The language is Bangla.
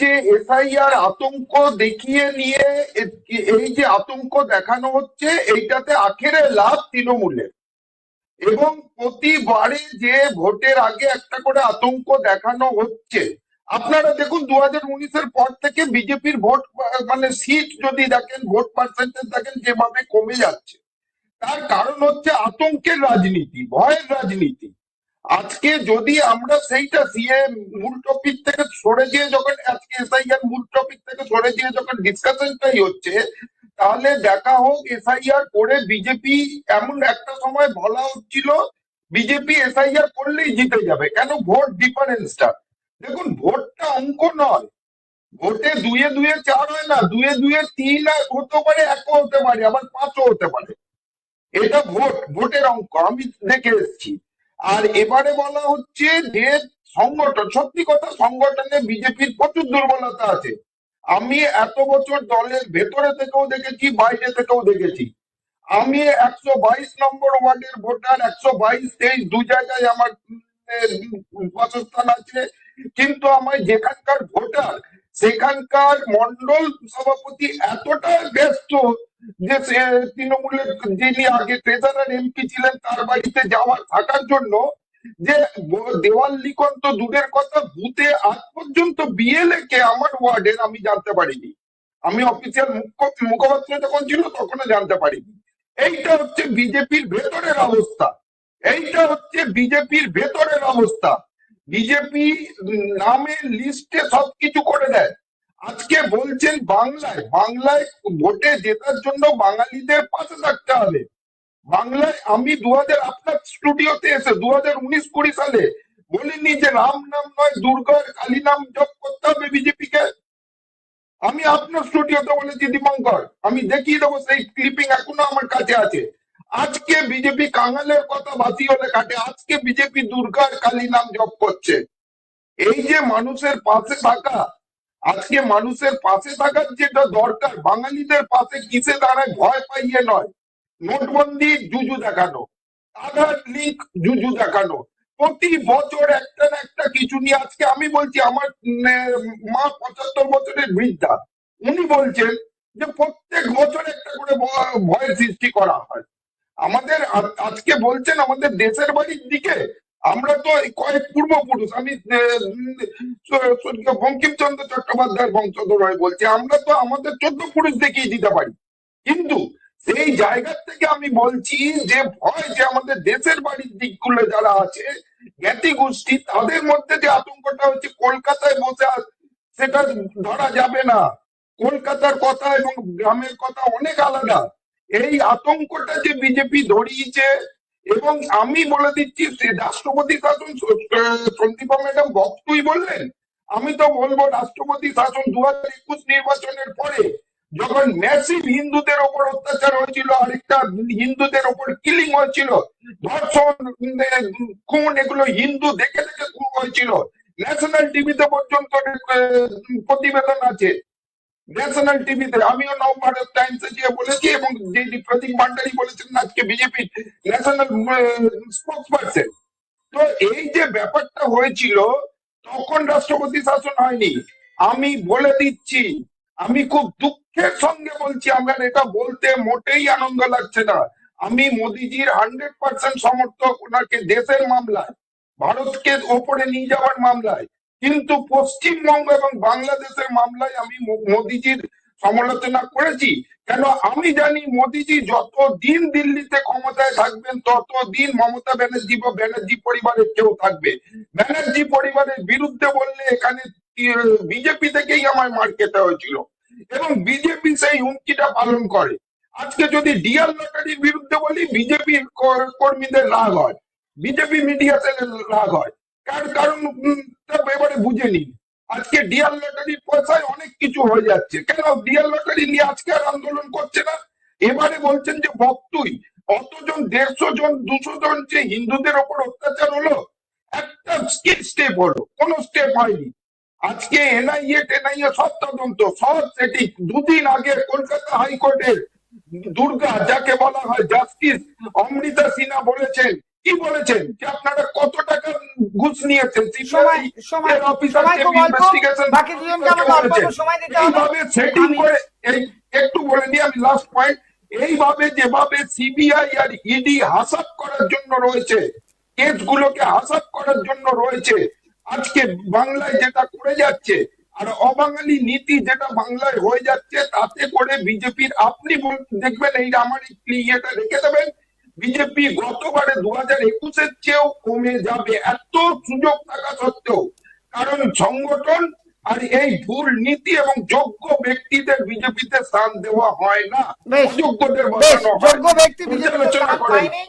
যে এসআইআর আতঙ্ক দেখিয়ে নিয়ে এই যে আতঙ্ক দেখানো হচ্ছে, এইটাতে আখেরে লাভ তৃণমূলের। এবং প্রতিবারে যে ভোটের আগে একটা করে আতঙ্ক দেখানো হচ্ছে। আপনারা দেখুন 2019-এর পর থেকে বিজেপির ভোট মানে সিট যদি দেখেন, ভোট পার্সেন্টেজ দেখেন যেভাবে কমে যাচ্ছে, তার কারণ হচ্ছে আতঙ্কের রাজনীতি, ভয়ের রাজনীতি। আজকে যদি আমরা সেইটা সিএ মূল টপিক থেকে সরে গিয়ে যখন আজকে এসআইআর মূল টপিক থেকে সরে গিয়ে যখন ডিসকাশনটাই হচ্ছে, তাহলে দেখা হোক এসআইআর করে বিজেপি, এমন একটা সময় বলা হচ্ছিল বিজেপি এসআইআর করলেই জিতে যাবে। কেন? ভোট ডিফারেন্সটা দেখুন, ভোটটা অঙ্ক নয়। ভোটে দুয়ে দুয়ে চার হয় না, দুয়ে দুয়ে তিন হতে পারে, একও হতে পারে, আবার পাঁচও হতে পারে। এটা ভোট, ভোটের অঙ্ক, আমি দেখে এসেছি। আর এবারে বলা হচ্ছে যে সংগঠন, সত্যি কথা সংগঠনে বিজেপির প্রচুর দুর্বলতা আছে। আমি এত বছর দলের ভেতরে থেকেও দেখেছি, বাইরে থেকেও দেখেছি। আমি 122 নম্বর ওয়ার্ডের ভোটার, 122-23 দু জায়গায় আমার বাসস্থান আছে। কিন্তু আমার যেখানকার ভোটার, সেখানকার মন্ডল সভাপতি এতটা ব্যস্ত যে তৃণমূলের যিনি আগে ট্রেজারার এমপি ছিলেন তার বাড়িতে যাওয়ার থাকার জন্য, যে দেওয়াল লিখন তো দূরের কথা, বুথে আজ পর্যন্ত বিএলএ কে আমার ওয়ার্ডের আমি জানতে পারিনি। আমি অফিসিয়াল মুখপাত্র যখন ছিল তখনও জানতে পারিনি। এইটা হচ্ছে বিজেপির ভেতরের অবস্থা। এইটা হচ্ছে বিজেপির ভেতরের অবস্থা। বিজেপি নামের লিস্টে সবকিছু করে দেয়। আজকে বলছেন বাংলায়, বাংলায় ভোটে জেতার জন্য বাঙালিদের পাশে থাকতে হবে। বাংলায় আমি আপনার স্টুডিওতে এসে 2019-20 সালে বলিনি যে রাম নাম নয় দুর্গার কালী নাম জপ করতে হবে বিজেপিকে? আমি আপনার স্টুডিওতে বলেছি দীপঙ্কর, আমি দেখিয়ে দেবো, সেই ক্লিপিং এখনো আমার কাছে আছে। আজকে বিজেপি কাঙালের কথা বাতি হলে কাটে, আজকে বিজেপি দুর্গার কালী নাম জপ করছে। এই যে মানুষের পাশে থাকা, আজকে মানুষের পাশে থাকার যেটা দরকার, বাঙালিদের পাশে কিসে দাঁড়ায়? ভয় পাইয়ে নয়, নোটবন্দি জুজু দেখানো, আধার লিঙ্ক জুজু দেখানো, প্রতি বছর একটা না একটা কিছু নিয়ে। আজকে আমি বলছি, আমার মা 75 বছরের বৃদ্ধা, উনি বলছেন যে প্রত্যেক বছর একটা করে ভয়ের সৃষ্টি করা হয়। আমাদের আজকে বলছেন আমাদের দেশের বাড়ির দিকে, আমরা তো কয়েক পূর্বপুরুষ, আমি বঙ্কিমচন্দ্র চট্টোপাধ্যায়ের বংশধর হয়ে বলছি, আমরা তো আমাদের 14 পুরুষ দেখিয়ে দিতে পারি। কিন্তু সেই জায়গা থেকে আমি বলছি যে ভয়, যে আমাদের দেশের বাড়ির দিকগুলো যারা আছে জ্ঞাতি গোষ্ঠী, তাদের মধ্যে যে আতঙ্কটা হচ্ছে, কলকাতায় বসে সেটা ধরা যাবে না। কলকাতার কথা এবং গ্রামের কথা অনেক আলাদা। এই আতঙ্কটা যে বিজেপি ধরিয়েছে, এবং আমি বলে দিচ্ছি রাষ্ট্রপতি শাসন, সন্দীপা ম্যাডাম বক্তব্য বললেন, আমি তো বলবো রাষ্ট্রপতি শাসন 2021 নির্বাচনের পরে যখন ম্যাসিভ হিন্দুদের ওপর অত্যাচার হয়েছিল, আরেকটা হিন্দুদের ওপর কিলিং হয়েছিল, ধর্ষণ, খুন, এগুলো হিন্দু দেখে দেখে খুন হয়েছিল। ন্যাশনাল টিভিতে পর্যন্ত প্রতিবেদন আছে, ন্যাশনাল টিভিতে। আমিও নবভারত টাইমসে গিয়ে বলেছি, এবং যে প্রতীক ভান্ডারী বলেছেন আজকে বিজেপি ন্যাশনাল স্পোক্স পার্সন। তো এই যে ব্যাপারটা হয়েছিল, তখন রাষ্ট্রপতি শাসন হয়নি। আমি বলে দিচ্ছি, আমি খুব দুঃখের সঙ্গে বলছি, আমার এটা বলতে মোটেই আনন্দ লাগছে না। আমি মোদিজির 100% সমর্থক, ওনাকে দেশের মামলায়, ভারতকে ওপরে নিয়ে যাওয়ার মামলায়। কিন্তু পশ্চিমবঙ্গ এবং বাংলাদেশের মামলায় আমি মোদিজির সমালোচনা করেছি। কেন? আমি জানি মোদিজি যতদিন দিল্লিতে ক্ষমতায় থাকবেন, ততদিন মমতা ব্যানার্জি বা ব্যানার্জি পরিবারের কেউ থাকবে। ব্যানার্জি পরিবারের বিরুদ্ধে বললে এখানে বিজেপি থেকেই আমার মার খেতে হয়েছিল, এবং বিজেপি সেই হুমকিটা পালন করে। আজকে যদি ডিয়ার লটারির বিরুদ্ধে বলি, বিজেপির কর্মীদের রাগ হয়, বিজেপি মিডিয়া সেলের রাগ হয়। কারণ এবারে বুঝে নিন, আজকে ডিয়ার লটারির পয়সায় অনেক কিছু হয়ে যাচ্ছে। কেন ডিয়ার লটারি নিয়ে আজকে আর আন্দোলন করছে না? এবারে বলছেন যে বক্তুই, অতজন 150 জন 200 জন যে হিন্দুদের ওপর অত্যাচার হলো, একটা স্টেপ হলো? কোন স্টেপ হয়নি। আজকে এনআইএ সব তদন্ত, সব সেটিং। দুদিন আগে কলকাতা হাইকোর্টের দুর্গা, যাকে বলা হয় জাস্টিস অমৃতা সিনহা, বলেছেন কি বলেছেন যে আপনারা কত টাকা ঘুষ নিয়েছেন সময় সময় এর অফিসারকে সময় খুব অল্প, ইনভেস্টিগেশন বাকি দুজনকে আমাকে অল্প অল্প সময় দিতে হবে। এইভাবে সেটিং আমি করে একটু বলে নিই আমি লাস্ট পয়েন্ট, এইভাবে যেভাবে সিবিআই আর ইডি হাসাব করার জন্য রয়েছে, কেসগুলোকে হাসাব করার জন্য রয়েছে, আজকে বাংলায় যেটা করে যাচ্ছে আর অবাঙালি নীতি যেটা বাংলায় হয়ে যাচ্ছে, তাতে করে বিজেপির আপনি দেখবেন, এই আমার ইয়েটা রেখে দেবেন, বিজেপি গতবারে 2021-এর চেয়েও কমে যাবে, এত সুযোগ থাকা সত্ত্বেও। কারণ সংগঠন আর এই ভুল নীতি এবং যোগ্য ব্যক্তিদের বিজেপিতে স্থান দেওয়া হয় না, বেশ অযোগ্যদের বেশ বসানো হয়। যোগ্য ব্যক্তি বিজেপিতে পর্যালোচনা স্থান করেন। পায়নি।